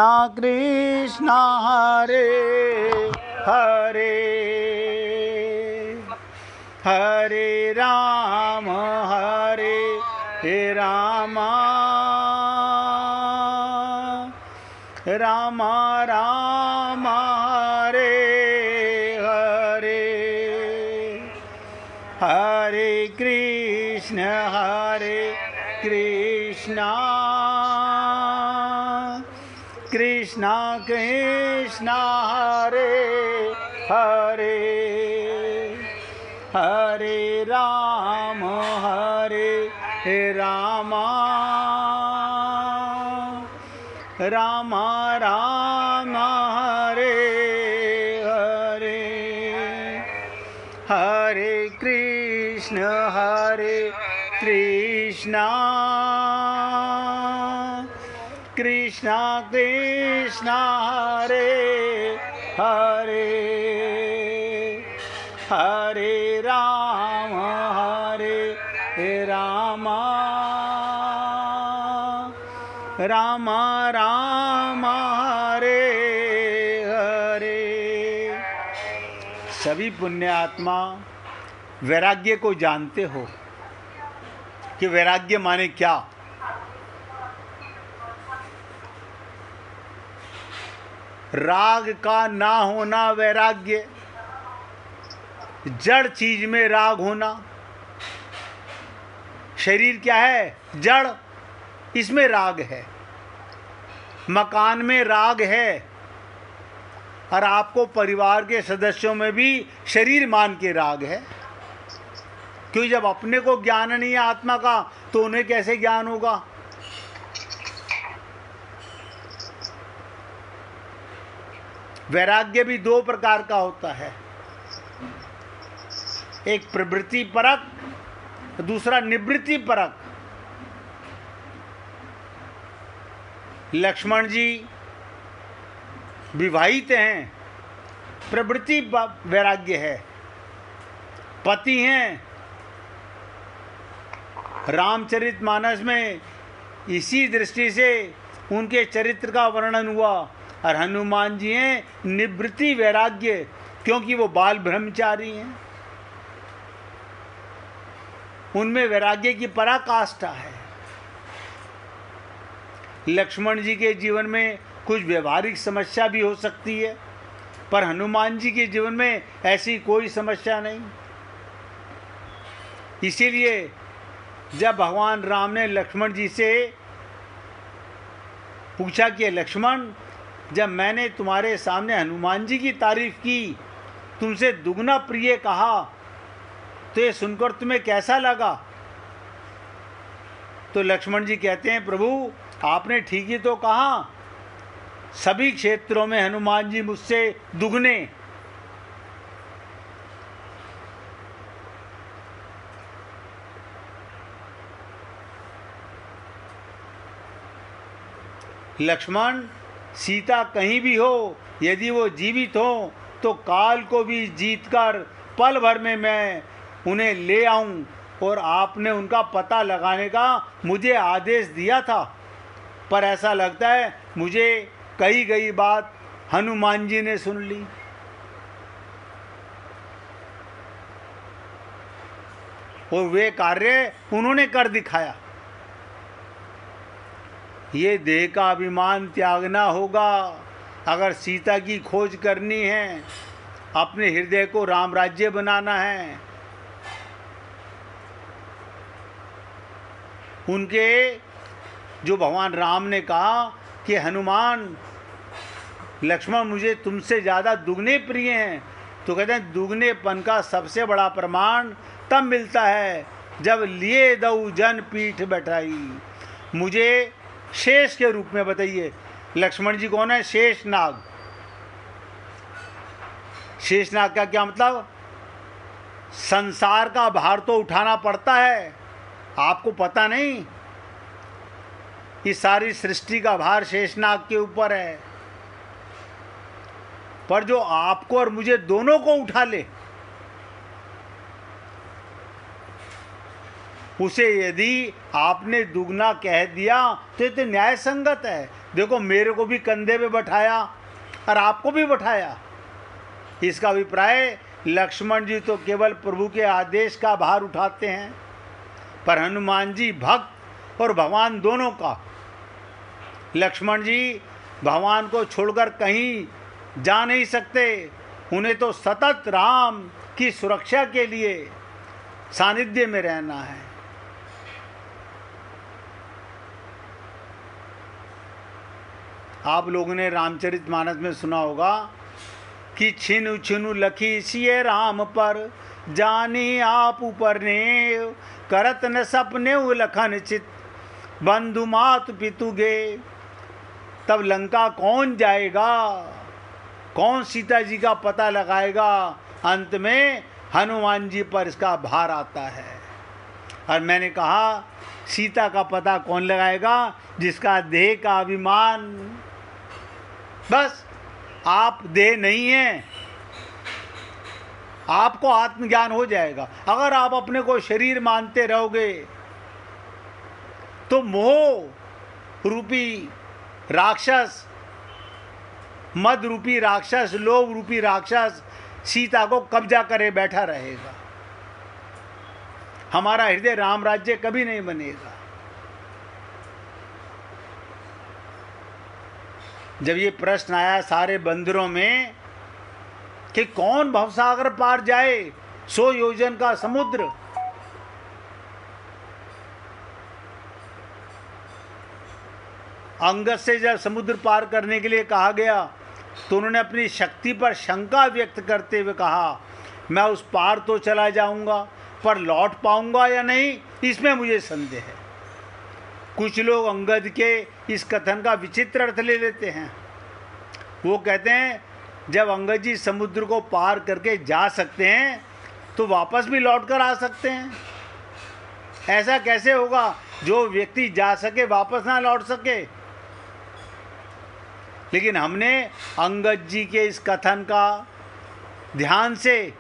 कृष्ण हरे हरे हरे राम राम राम हरे हरे हरे कृष्ण कृष्ण कृष्ण हरे हरे हरे राम राम राम हरे हरे हरे कृष्ण कृष्ण कृष्ण हरे हरे हरे राम राम राम हरे हरे। सभी पुण्यात्मा वैराग्य को जानते हो कि वैराग्य माने क्या। राग का ना होना वैराग्य, जड़ चीज में राग होना। शरीर क्या है? जड़, इसमें राग है। मकान में राग है, और आपको परिवार के सदस्यों में भी शरीर मान के राग है। क्योंकि जब अपने को ज्ञान नहीं है आत्मा का, तो उन्हें कैसे ज्ञान होगा? वैराग्य भी दो प्रकार का होता है, एक प्रवृत्ति परक, दूसरा निवृत्ति परक। लक्ष्मण जी विवाहित हैं, प्रवृत्ति वैराग्य है। पति हैं, रामचरितमानस में इसी दृष्टि से उनके चरित्र का वर्णन हुआ। और हनुमान जी हैं निवृत्ति वैराग्य, क्योंकि वो बाल ब्रह्मचारी हैं। उनमें वैराग्य की पराकाष्ठा है। लक्ष्मण जी के जीवन में कुछ व्यवहारिक समस्या भी हो सकती है, पर हनुमान जी के जीवन में ऐसी कोई समस्या नहीं। इसीलिए जब भगवान राम ने लक्ष्मण जी से पूछा कि लक्ष्मण, जब मैंने तुम्हारे सामने हनुमान जी की तारीफ की, तुमसे दुगना प्रिय कहा, तो ये सुनकर तुम्हें कैसा लगा? तो लक्ष्मण जी कहते हैं, प्रभु आपने ठीक ही तो कहा, सभी क्षेत्रों में हनुमान जी मुझसे दुगने। लक्ष्मण, सीता कहीं भी हो, यदि वो जीवित हो तो काल को भी जीतकर पल भर में मैं उन्हें ले आऊं। और आपने उनका पता लगाने का मुझे आदेश दिया था, पर ऐसा लगता है मुझे कही गई बात हनुमान जी ने सुन ली। और वे कार्य उन्होंने कर दिखाया। ये देह का अभिमान त्यागना होगा अगर सीता की खोज करनी है, अपने हृदय को राम राज्य बनाना है। उनके जो भगवान राम ने कहा कि हनुमान, लक्ष्मण मुझे तुमसे ज़्यादा दुगने प्रिय हैं, तो कहते हैं दुगनेपन का सबसे बड़ा प्रमाण तब मिलता है जब लिए दऊ जन पीठ बैठाई। मुझे शेष के रूप में बताइए। लक्ष्मण जी कौन है? शेषनाग। शेषनाग का क्या मतलब? संसार का भार तो उठाना पड़ता है, आपको पता नहीं? इस सारी सृष्टि का भार शेषनाग के ऊपर है, पर जो आपको और मुझे दोनों को उठा ले, उसे यदि आपने दुगना कह दिया तो ये तो न्याय संगत है। देखो मेरे को भी कंधे पे बैठाया और आपको भी बैठाया। इसका अभिप्राय लक्ष्मण जी तो केवल प्रभु के आदेश का भार उठाते हैं, पर हनुमान जी भक्त और भगवान दोनों का। लक्ष्मण जी भगवान को छोड़कर कहीं जा नहीं सकते, उन्हें तो सतत राम की सुरक्षा के लिए सानिध्य में रहना है। आप लोगों ने रामचरितमानस में सुना होगा कि छिनु छिनु लखी सिए राम पर, जानी आप ऊपर ने करत न सपने लखन चित, बंधु मात पितु गे। तब लंका कौन जाएगा, कौन सीता जी का पता लगाएगा? अंत में हनुमान जी पर इसका भार आता है। और मैंने कहा सीता का पता कौन लगाएगा? जिसका देह का अभिमान। बस आप देह नहीं हैं, आपको आत्मज्ञान हो जाएगा। अगर आप अपने को शरीर मानते रहोगे तो मोह रूपी राक्षस, मद रूपी राक्षस, लोभ रूपी राक्षस सीता को कब्जा करे बैठा रहेगा। हमारा हृदय राम राज्य कभी नहीं बनेगा। जब ये प्रश्न आया सारे बंदरों में कि कौन भवसागर पार जाए, 100 योजन का समुद्र, अंगद से जब समुद्र पार करने के लिए कहा गया तो उन्होंने अपनी शक्ति पर शंका व्यक्त करते हुए कहा, मैं उस पार तो चला जाऊंगा पर लौट पाऊंगा या नहीं, इसमें मुझे संदेह है। कुछ लोग अंगद के इस कथन का विचित्र अर्थ ले लेते हैं। वो कहते हैं जब अंगद जी समुद्र को पार करके जा सकते हैं तो वापस भी लौट कर आ सकते हैं। ऐसा कैसे होगा जो व्यक्ति जा सके वापस ना लौट सके? लेकिन हमने अंगद जी के इस कथन का ध्यान से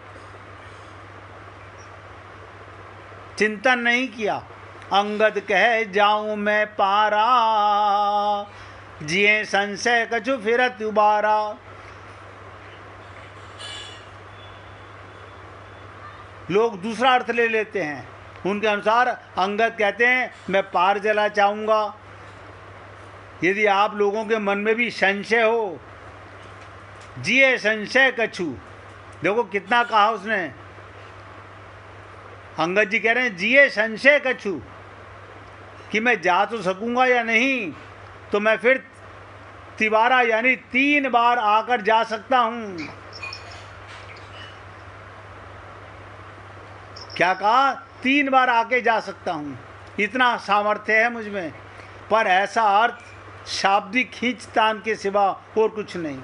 चिंतन नहीं किया। अंगद कहे जाऊं मैं पारा, जिए संशय कछु फिरत उबारा। लोग दूसरा अर्थ ले लेते हैं। उनके अनुसार अंगद कहते हैं मैं पार चला चाहूँगा। यदि आप लोगों के मन में भी संशय हो, जिए संशय कछु, देखो कितना कहा उसने। अंगद जी कह रहे हैं जिए संशय कछु, कि मैं जा तो सकूंगा या नहीं, तो मैं फिर तिबारा यानी 3 बार आकर जा सकता हूं। क्या कहा? 3 बार आके जा सकता हूं, इतना सामर्थ्य है मुझ में। पर ऐसा अर्थ शाब्दिक खींचतान के सिवा और कुछ नहीं।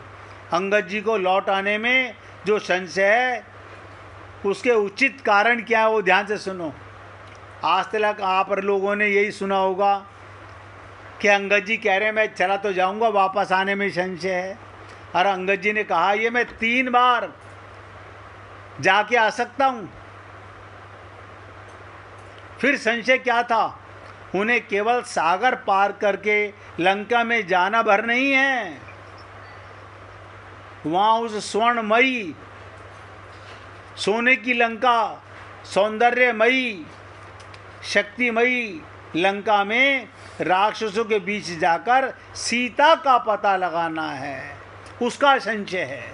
अंगद जी को लौट आने में जो संशय है उसके उचित कारण क्या है वो ध्यान से सुनो। आज तक आप लोगों ने यही सुना होगा कि अंगद जी कह रहे हैं मैं चला तो जाऊंगा, वापस आने में संशय है। और अंगद जी ने कहा ये मैं 3 बार जाके आ सकता हूं। फिर संशय क्या था? उन्हें केवल सागर पार करके लंका में जाना भर नहीं है, वहां उस स्वर्णमयी सोने की लंका, सौंदर्यमयी शक्तिमयी लंका में राक्षसों के बीच जाकर सीता का पता लगाना है। उसका संशय है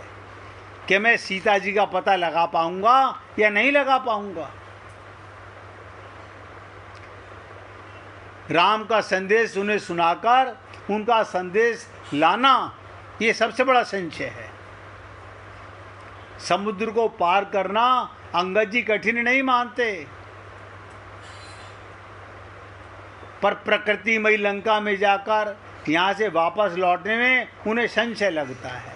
कि मैं सीता जी का पता लगा पाऊंगा या नहीं लगा पाऊंगा। राम का संदेश उन्हें सुनाकर उनका संदेश लाना ये सबसे बड़ा संशय है। समुद्र को पार करना अंगद जी कठिन नहीं मानते, पर प्रकृतिमयी लंका में जाकर यहाँ से वापस लौटने में उन्हें संशय लगता है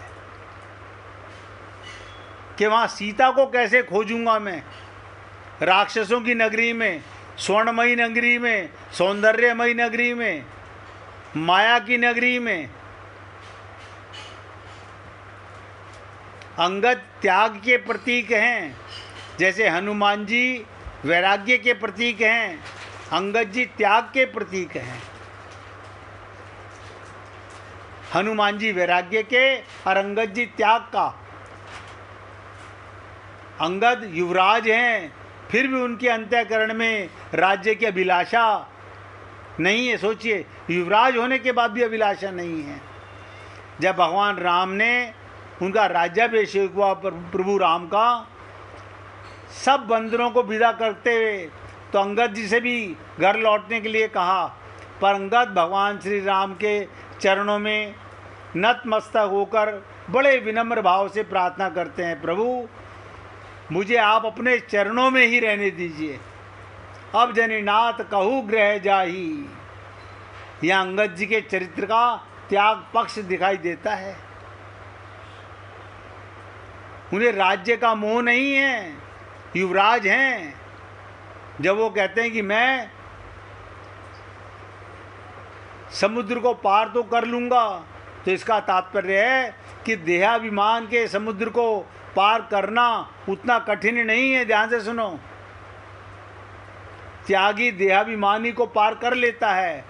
कि वहाँ सीता को कैसे खोजूंगा मैं। राक्षसों की नगरी में, स्वर्णमयी नगरी में, सौंदर्यमयी नगरी में, माया की नगरी में। अंगद त्याग के प्रतीक हैं, जैसे हनुमान जी वैराग्य के प्रतीक हैं, अंगद जी त्याग के प्रतीक हैं। हनुमान जी वैराग्य के और अंगद जी त्याग का। अंगद युवराज हैं, फिर भी उनके अंतःकरण में राज्य की अभिलाषा नहीं है। सोचिए, युवराज होने के बाद भी अभिलाषा नहीं है। जब भगवान राम ने उनका राज्याभिषेक हुआ प्रभु राम का, सब बंदरों को विदा करते हुए तो अंगद जी से भी घर लौटने के लिए कहा, पर अंगद भगवान श्री राम के चरणों में नतमस्तक होकर बड़े विनम्र भाव से प्रार्थना करते हैं, प्रभु मुझे आप अपने चरणों में ही रहने दीजिए, अब जनिनाथ कहू ग्रह जाही। यह अंगद जी के चरित्र का त्याग पक्ष दिखाई देता है। उन्हें राज्य का मोह नहीं है, युवराज हैं। जब वो कहते हैं कि मैं समुद्र को पार तो कर लूँगा, तो इसका तात्पर्य है कि देहाभिमान के समुद्र को पार करना उतना कठिन नहीं है। ध्यान से सुनो, त्यागी देहाभिमानी को पार कर लेता है।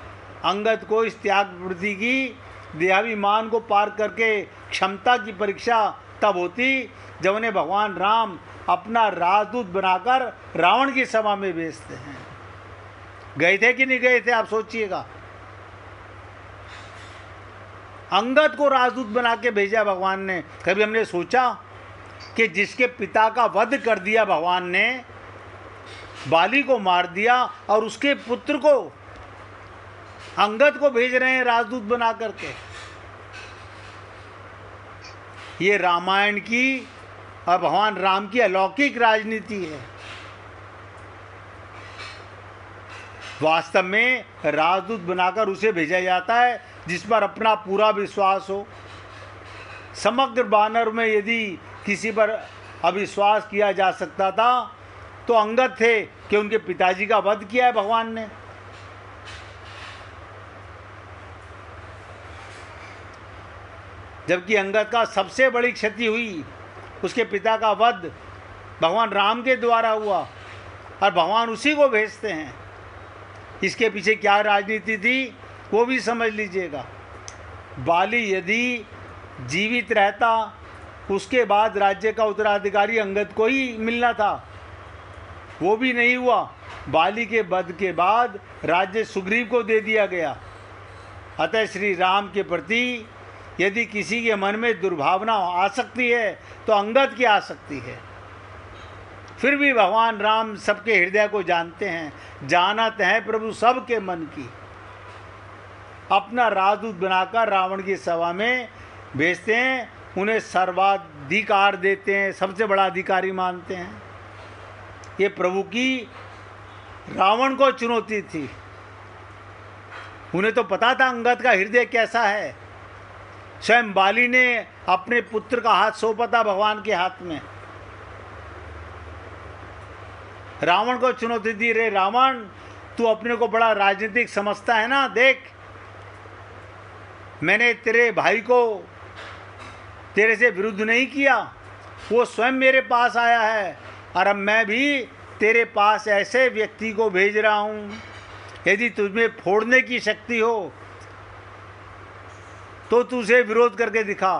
अंगद को इस त्याग प्रवृत्ति की, देहाभिमान को पार करके क्षमता की परीक्षा तब होती जब उन्हें भगवान राम अपना राजदूत बनाकर रावण की सभा में भेजते हैं। गए थे कि नहीं गए थे, आप सोचिएगा। अंगद को राजदूत बना के भेजा भगवान ने। कभी हमने सोचा कि जिसके पिता का वध कर दिया भगवान ने, बाली को मार दिया, और उसके पुत्र को अंगद को भेज रहे हैं राजदूत बना करके। ये रामायण की और भगवान राम की अलौकिक राजनीति है। वास्तव में राजदूत बनाकर उसे भेजा जाता है जिस पर अपना पूरा विश्वास हो। समग्र वानर में यदि किसी पर अविश्वास किया जा सकता था तो अंगद थे कि उनके पिताजी का वध किया है भगवान ने। जबकि अंगद का सबसे बड़ी क्षति हुई, उसके पिता का वध भगवान राम के द्वारा हुआ, और भगवान उसी को भेजते हैं। इसके पीछे क्या राजनीति थी वो भी समझ लीजिएगा। बाली यदि जीवित रहता, उसके बाद राज्य का उत्तराधिकारी अंगद को ही मिलना था, वो भी नहीं हुआ। बाली के वध के बाद राज्य सुग्रीव को दे दिया गया। अतः श्री राम के प्रति यदि किसी के मन में दुर्भावना आ सकती है तो अंगद की आ सकती है। फिर भी भगवान राम सबके हृदय को जानते हैं, जानत हैं प्रभु सबके मन की। अपना राजदूत बनाकर रावण की सभा में भेजते हैं, उन्हें सर्वाधिकार देते हैं, सबसे बड़ा अधिकारी मानते हैं। ये प्रभु की रावण को चुनौती थी। उन्हें तो पता था अंगद का हृदय कैसा है। स्वयं बाली ने अपने पुत्र का हाथ सौंपा था भगवान के हाथ में। रावण को चुनौती दी, रे रावण तू अपने को बड़ा राजनीतिक समझता है ना, देख मैंने तेरे भाई को तेरे से विरुद्ध नहीं किया, वो स्वयं मेरे पास आया है, और अब मैं भी तेरे पास ऐसे व्यक्ति को भेज रहा हूँ, यदि तुझमें फोड़ने की शक्ति हो तो तू उसे विरोध करके दिखा।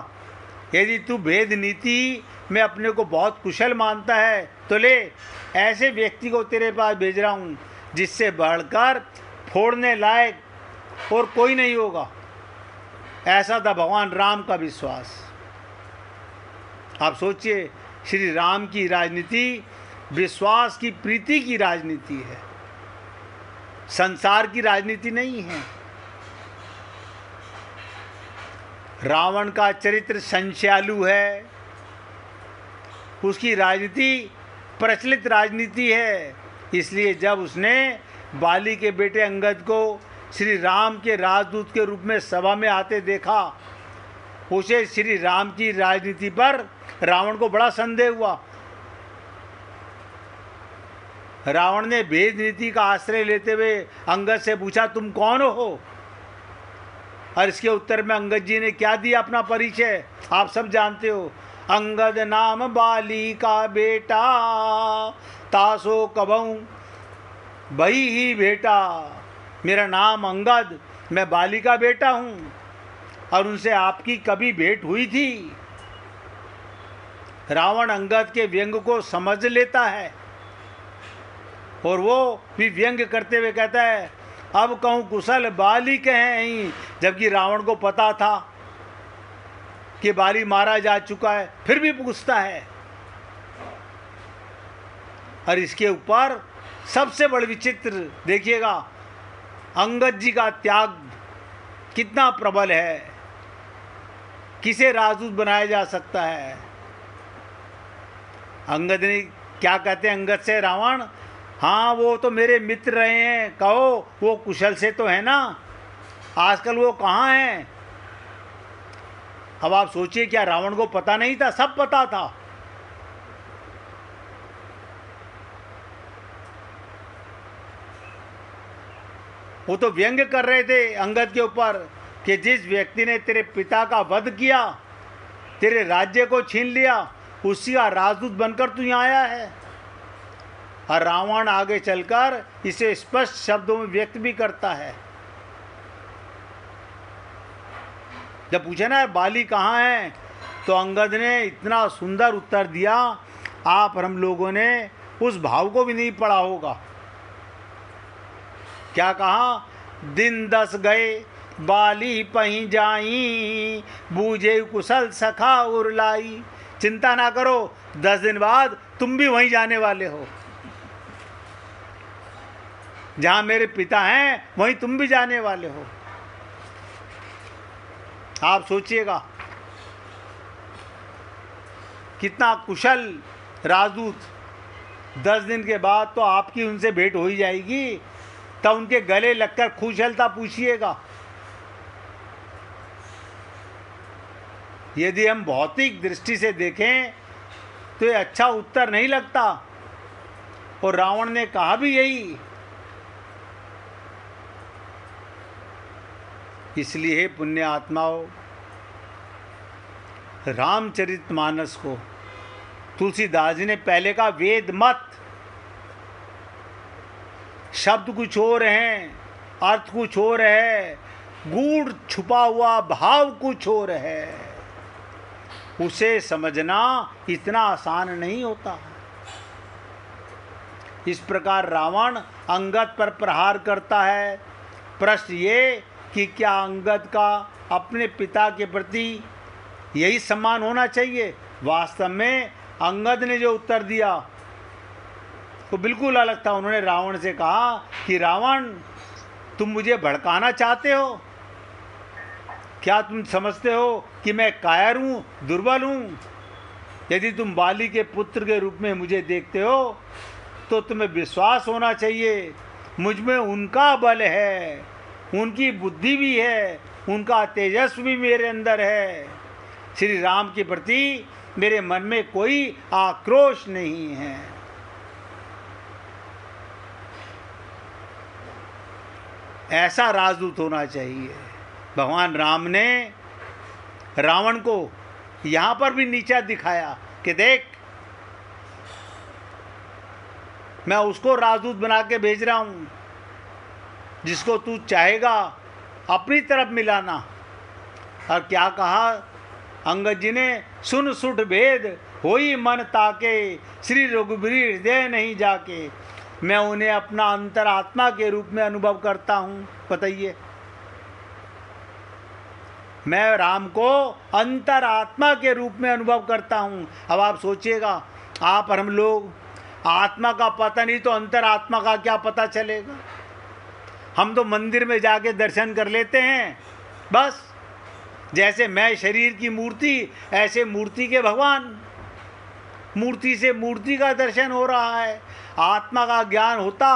यदि तू भेद नीति में अपने को बहुत कुशल मानता है तो ले, ऐसे व्यक्ति को तेरे पास भेज रहा हूँ जिससे बढ़कर फोड़ने लायक और कोई नहीं होगा। ऐसा था भगवान राम का विश्वास। आप सोचिए, श्री राम की राजनीति विश्वास की, प्रीति की राजनीति है, संसार की राजनीति नहीं है। रावण का चरित्र संशयालु है, उसकी राजनीति प्रचलित राजनीति है। इसलिए जब उसने बाली के बेटे अंगद को श्री राम के राजदूत के रूप में सभा में आते देखा, उसे श्री राम की राजनीति पर रावण को बड़ा संदेह हुआ। रावण ने भेद नीति का आश्रय लेते हुए अंगद से पूछा, तुम कौन हो? और इसके उत्तर में अंगद जी ने क्या दिया अपना परिचय, आप सब जानते हो। अंगद नाम बाली का बेटा, तासो कबहू भई ही बेटा। मेरा नाम अंगद, मैं बाली का बेटा हूँ। और उनसे आपकी कभी भेंट हुई थी? रावण अंगद के व्यंग को समझ लेता है और वो भी व्यंग करते हुए कहता है, अब कहूँ कुशल बाली कहें ही, जबकि रावण को पता था कि बाली मारा जा चुका है, फिर भी पूछता है। और इसके ऊपर सबसे बड़ा विचित्र देखिएगा, अंगद जी का त्याग कितना प्रबल है। किसे राजदूत बनाया जा सकता है? अंगद ने क्या कहते हैं अंगद से रावण, हाँ वो तो मेरे मित्र रहे हैं, कहो वो कुशल से तो है ना, आजकल वो कहाँ हैं? अब आप सोचिए, क्या रावण को पता नहीं था? सब पता था। वो तो व्यंग कर रहे थे अंगद के ऊपर कि जिस व्यक्ति ने तेरे पिता का वध किया, तेरे राज्य को छीन लिया, उसी का राजदूत बनकर तू यहाँ आया है। और रावण आगे चलकर इसे स्पष्ट शब्दों में व्यक्त भी करता है। जब पूछे ना बाली कहाँ है, तो अंगद ने इतना सुंदर उत्तर दिया, आप और हम लोगों ने उस भाव को भी नहीं पढ़ा होगा। क्या कहा? दिन 10 गए बाली पहीं जाई, बूझे कुशल सखा उरलाई। चिंता ना करो, 10 दिन बाद तुम भी वहीं जाने वाले हो। जहां मेरे पिता हैं वहीं तुम भी जाने वाले हो। आप सोचिएगा कितना कुशल राजदूत। 10 दिन के बाद तो आपकी उनसे भेंट हो ही जाएगी, तब उनके गले लगकर कुशलता पूछिएगा। यदि हम भौतिक दृष्टि से देखें तो ये अच्छा उत्तर नहीं लगता, और रावण ने कहा भी यही। इसलिए पुण्य आत्माओं, रामचरितमानस को तुलसीदास जी ने पहले कहा वेद मत। शब्द कुछ और हैं, अर्थ कुछ और है, गूढ़ छुपा हुआ भाव कुछ और है, उसे समझना इतना आसान नहीं होता। इस प्रकार रावण अंगद पर प्रहार करता है। प्रश्न ये कि क्या अंगद का अपने पिता के प्रति यही सम्मान होना चाहिए? वास्तव में अंगद ने जो उत्तर दिया वो बिल्कुल अलग था। उन्होंने रावण से कहा कि रावण, तुम मुझे भड़काना चाहते हो? क्या तुम समझते हो कि मैं कायर हूँ, दुर्बल हूँ? यदि तुम बाली के पुत्र के रूप में मुझे देखते हो तो तुम्हें विश्वास होना चाहिए मुझ में उनका बल है, उनकी बुद्धि भी है, उनका तेजस्व भी मेरे अंदर है। श्री राम के प्रति मेरे मन में कोई आक्रोश नहीं है। ऐसा राजदूत होना चाहिए। भगवान राम ने रावण को यहाँ पर भी नीचा दिखाया कि देख, मैं उसको राजदूत बना के भेज रहा हूँ जिसको तू चाहेगा अपनी तरफ मिलाना। और क्या कहा अंगद जी ने? सुन सुठ भेद होई मन ताके, श्री रघुबीर हृदय नहीं जाके। मैं उन्हें अपना अंतरात्मा के रूप में अनुभव करता हूँ। बताइए, मैं राम को अंतरात्मा के रूप में अनुभव करता हूँ। अब आप सोचिएगा, आप और हम लोग आत्मा का पता नहीं तो अंतरात्मा का क्या पता चलेगा? हम तो मंदिर में जाके दर्शन कर लेते हैं बस। जैसे मैं शरीर की मूर्ति, ऐसे मूर्ति के भगवान। मूर्ति से मूर्ति का दर्शन हो रहा है। आत्मा का ज्ञान होता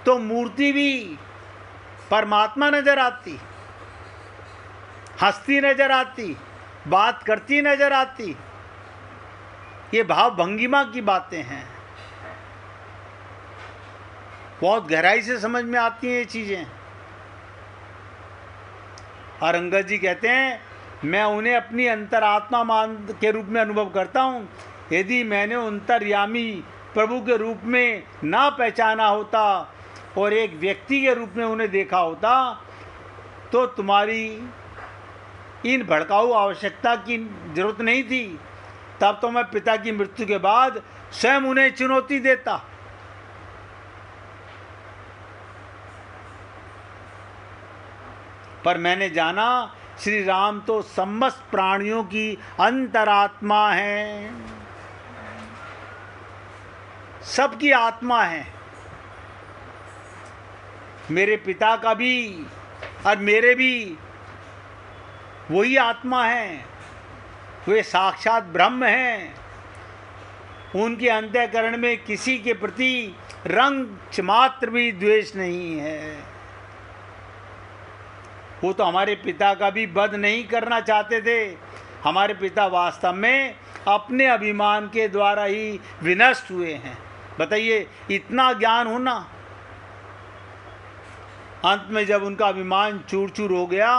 तो मूर्ति भी परमात्मा नजर आती, हंसती नजर आती, बात करती नजर आती। ये भाव भंगिमा की बातें हैं, बहुत गहराई से समझ में आती हैं ये चीजें। और अंगद जी कहते हैं, मैं उन्हें अपनी अंतरात्मा मान के रूप में अनुभव करता हूँ। यदि मैंने अंतर्यामी प्रभु के रूप में ना पहचाना होता और एक व्यक्ति के रूप में उन्हें देखा होता तो तुम्हारी इन भड़काऊ आवश्यकता की जरूरत नहीं थी, तब तो मैं पिता की मृत्यु के बाद स्वयं उन्हें चुनौती देता। पर मैंने जाना श्री राम तो समस्त प्राणियों की अंतरात्मा है, सबकी आत्मा है। मेरे पिता का भी और मेरे भी वही आत्मा है, वे साक्षात ब्रह्म हैं। उनके अंतःकरण में किसी के प्रति रंग मात्र भी द्वेष नहीं है। वो तो हमारे पिता का भी वध नहीं करना चाहते थे। हमारे पिता वास्तव में अपने अभिमान के द्वारा ही विनष्ट हुए हैं। बताइए, इतना ज्ञान होना, अंत में जब उनका अभिमान चूर चूर हो गया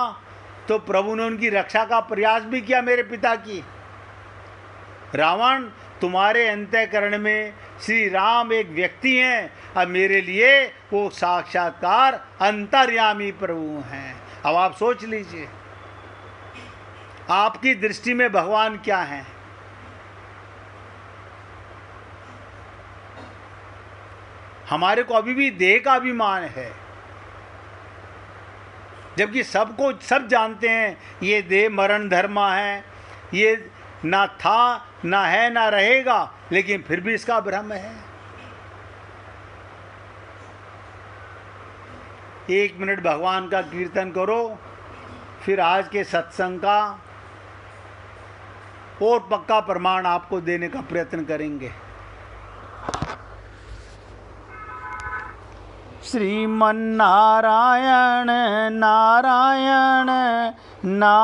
तो प्रभु ने उनकी रक्षा का प्रयास भी किया मेरे पिता की। रावण, तुम्हारे अंतःकरण में श्री राम एक व्यक्ति हैं और मेरे लिए वो साक्षात्कार अंतर्यामी प्रभु हैं। अब आप सोच लीजिए, आपकी दृष्टि में भगवान क्या है? हमारे को अभी भी देह का अभिमान है, जबकि सबको सब जानते हैं ये देह मरण धर्मा है, ये ना था ना है ना रहेगा, लेकिन फिर भी इसका भ्रम है। 1 मिनट भगवान का कीर्तन करो, फिर आज के सत्संग का और पक्का प्रमाण आपको देने का प्रयत्न करेंगे। श्रीमन नारायण नारायण ना